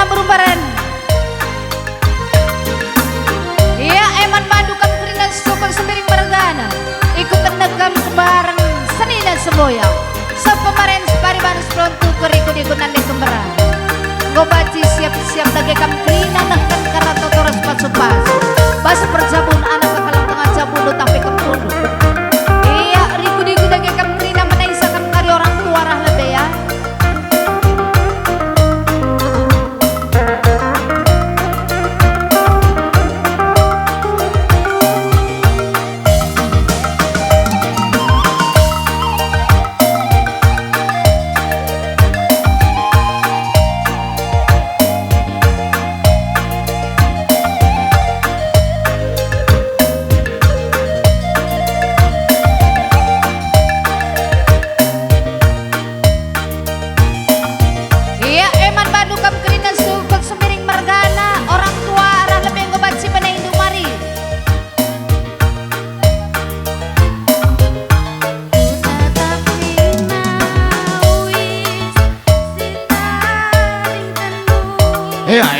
karena berubaran. Iya eman madu kam kerinan sukun semiring mergana. Ikut tenegam kebaran seni dan semboya. Sepemaren separiban seprontu kerikut-ikut nande kemberan. Ngobaci siap-siap lagi kam kerinan nahkan karena totoras pas-pas. Bas perjabun anak kekalang tengah jabun tapi kempundu. Iya riku-riku lagi kam kerinan menaisa kam kari orang tua rah lebih ya.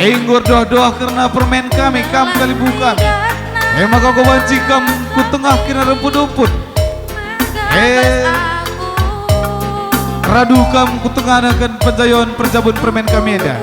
Inggur doa-doa karena permen kami kam kali bukan. Maka kau banci kam ku tengah kira remput-remput. Radu kam ku tengah akan penjayon perjabun permen kami ada.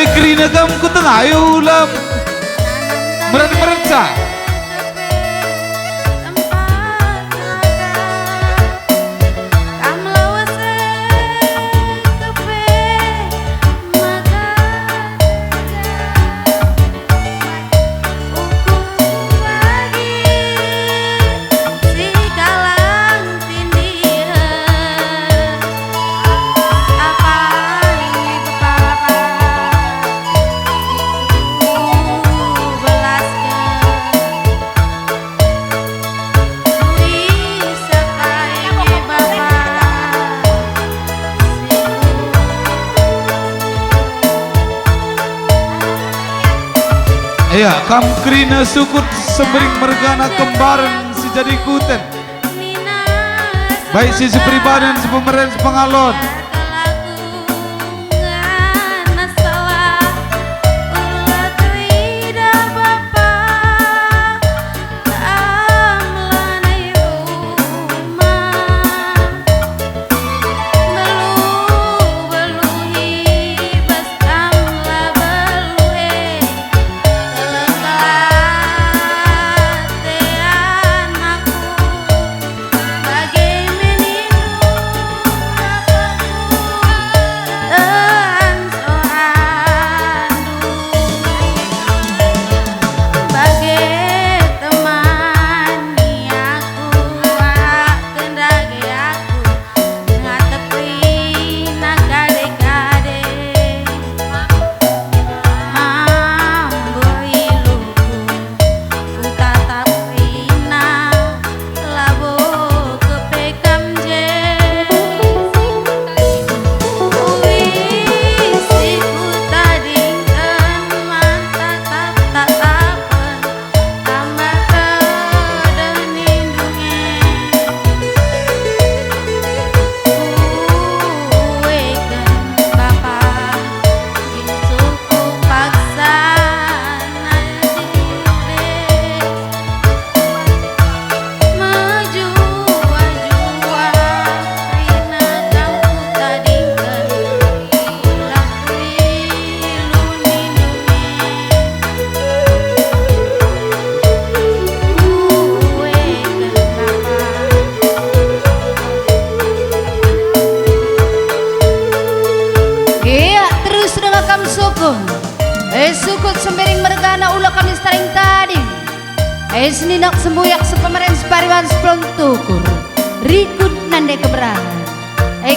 Kerina kam ku tengah ayo ulam merenca. Ya, kam kerina sukut sembering mergana kembaran si jadi kuten. Baik si sepribadan sepemeren sepengalon. Sukut sembering mergana ulah kami staring tadi. Seninak sembuyak sepemeren separiwan sepelon tukur. Rikut nande keberangan.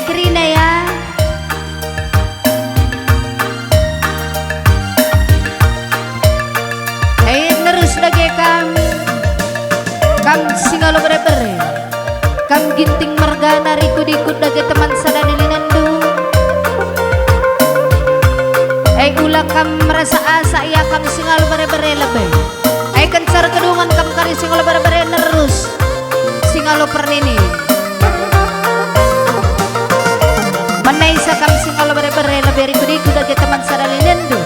Kerina ya. ulah kam merasa asa ya kam singal bare-bare lebih. Kencar kedungan kam kari singal bare-bare nerus singalo pernini. Manaisa kam singal bare-bare lebih riku-riku dagi teman sadalinendu.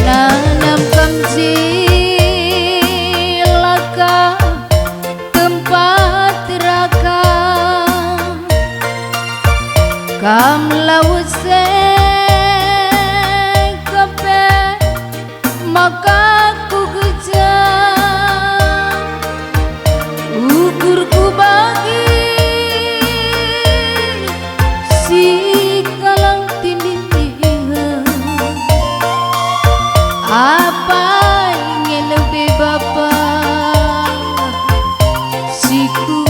Nanam kam cilaka tempat raka kam laut kape maka ku kejar ukur ku bagi si kalang tindih apa ingin lebih bapak siku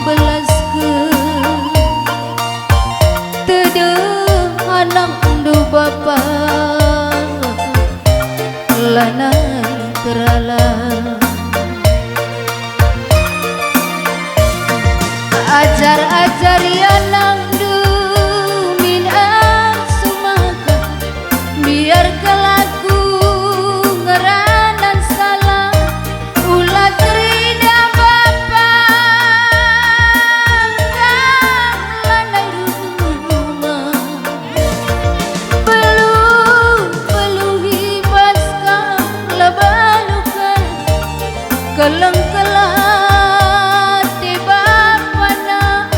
belas ke tede anak do bapak lana terala ajar-ajar ya nang du min sumaka biar kelaku ngeranan salah ulah terida bapak lana rumah perlu hibaskan lebalukan keleng-kelat di bapana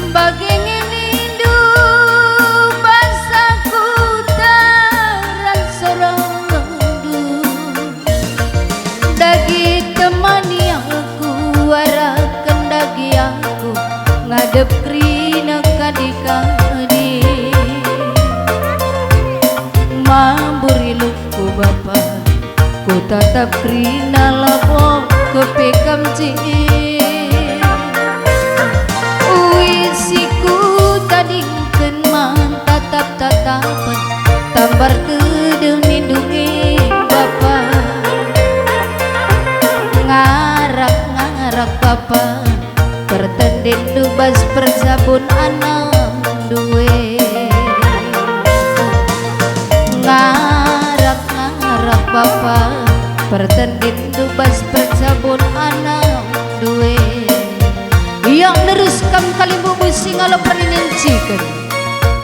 bagingin hidup basaku taran serandu dagi teman yang ku warakan dagi aku ngadep krina kadikadi mamburi luku bapak ku tatap krina lapok kepekam uisiku tadingken man tatap-tatapan tambar kedeng lindungi bapak ngarak-ngarak bapak pertenden dubas persabun anak duwe ngarak-ngarak bapak pertenden dubas persabun anak duwe yang nerus kam kalimbu musing alo pernincikan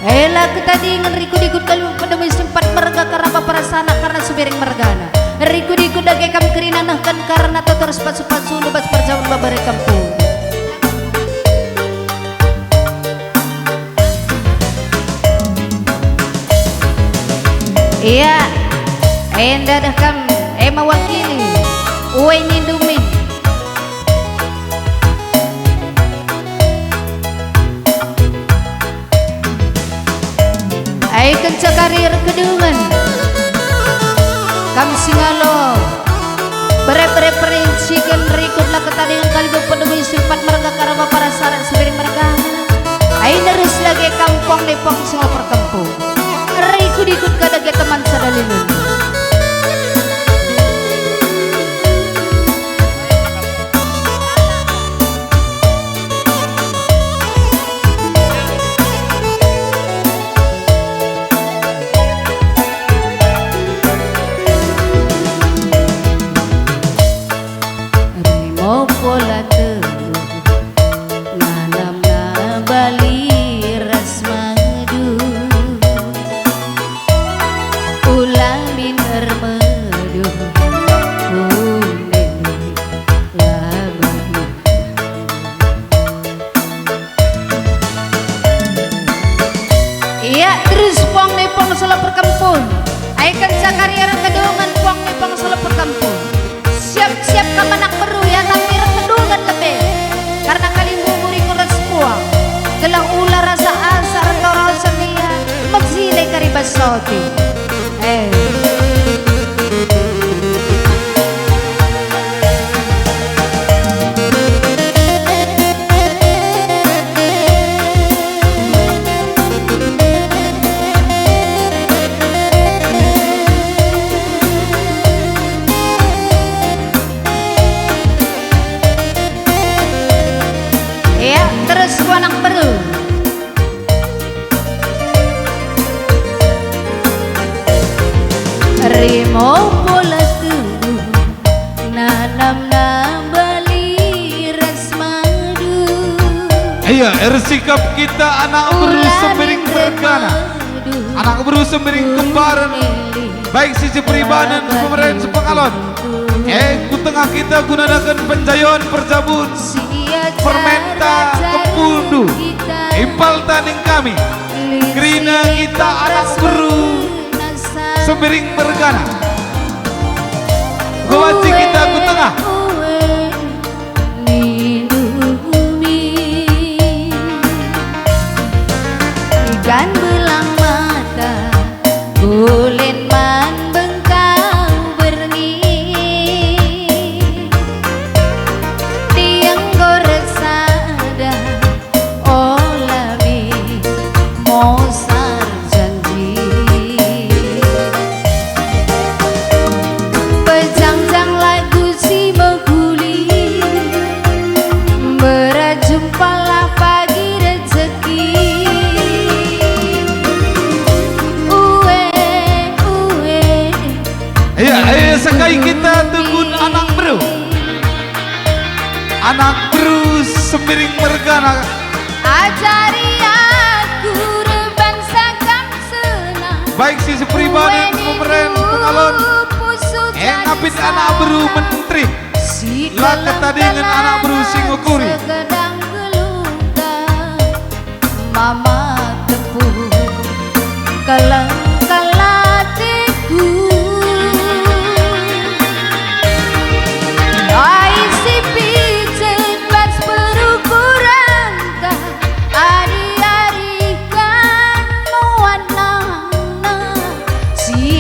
ela ketadingan riku-dikut kalimbu pada simpat merga karena paparasana karena subering mergana riku-dikut dage kam kerinanahkan karena totor sepat-sepat dubas perjabun babare kampung. Iya, enda dah kam mewakili uwe nindumin kenca karir kedungan kam singalo bere-bere perincikan rikutlah ketadingan kali berpenuhi simpat merga karama para sarat seberi merga nerus lagi kampung nepong singal perkampung riku dikut kadage teman sadalinun pola nanam na bali ras madu ulamin ermadu kunden labadu iya terus pong nepong solo perkampung aikan sakarya kedungan pong nepong solo perkampung siap-siap kamanak beru ya tapi kedungan lebih karena kalimbu muri kuras puang gelang ular rasa asar torol semia magsile karibas soti limo pola tubuh nanam na bali ras madu. Iya, sikap kita anak beru sembering mergana, anak beru sembering kembaran, baik sisi peribanan pemerintah sepengalon. Ku tengah kita gunakan penjayon perjabun, permenta kepundu, impal taning kami, kerina kita anak beru sembering mergana. Gawanci kita ku tengah. Ikan belang mata kulen man bengkau berni tiang gorek sada olami mosar janji pejang-jang lagu si meguli berjumpalah pagi rezeki. Sekai kita tegun anak beru sembering mergana. Ajari aku reban sakam senang, baik sisi peribanan pemerintah pengalon, ngapit anak beru menteri lah ketadingan anak beru singokuri segedang geluga mama tepuh keleng kalatiku.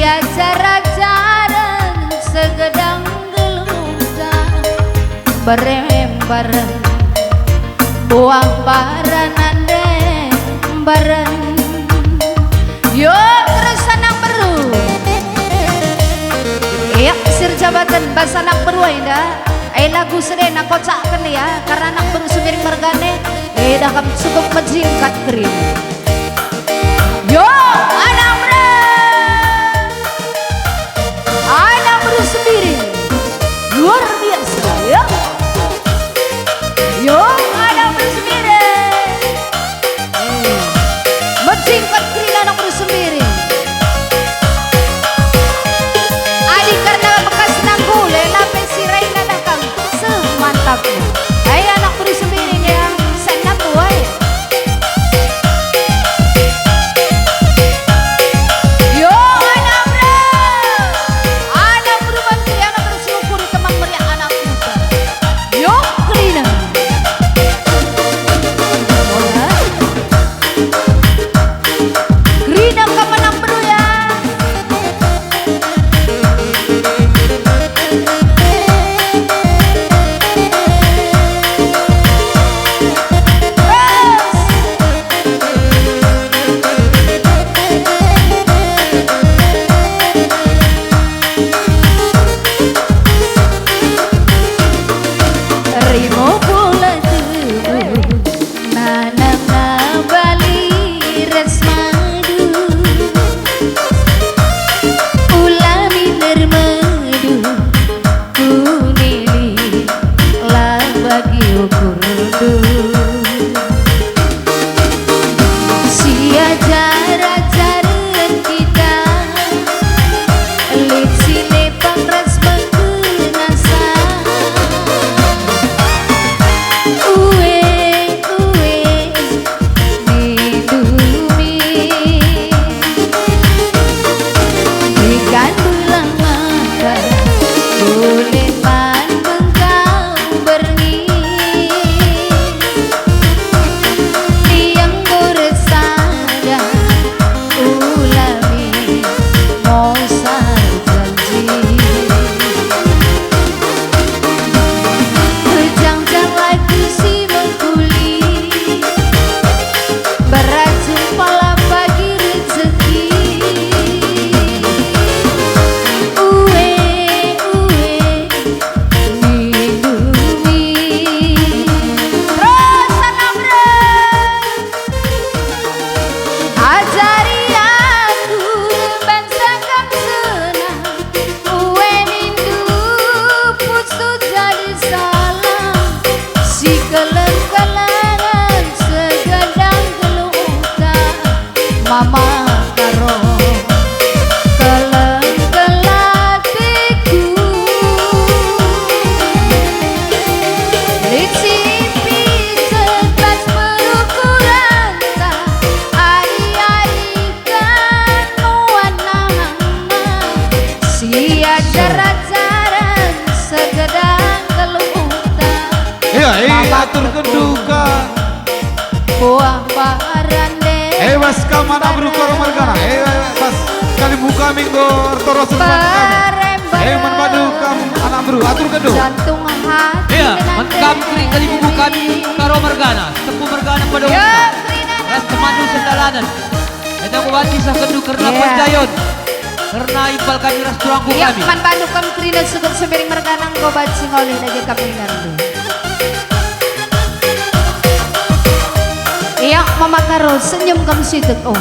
Acara-acara segedang geluga bareng-bareng buang baranan bareng. Yo terus anak beru iya sir jabatan bahasa anak beru dah lagu sedih nak kocakkan ya karena anak beru sembering mergane dah kamu cukup menjingkat kering. Yo anak beru sendiri luar biasa ya. Yo anak beru sendiri menjingkat kering anak beru sendiri. Adik karena bekas nanggule lape sirai nadakang semantapnya. Ayo anak beru sendiri ya senang buai. mama karo keleng-kelatiku licipi sekelas berukuran tak ari-ari kanuanana sia jaran segedang kelutan atur keduka buah parande was kaman abru koro margana was kali buka minggu toros kami manbadu kam anak bru atur kedu jantung hati menkam kering kali buku kami karo margana tepu margana pada usaha ras temandu sendalanan edang wati sah kedu karena panjayon karena ipal kami ras turangku kami manbadu kam krina sukur sembiring marganang gobat singolih lagi kami ngandu. Iya, mama karo senyum kamu situ. Oh,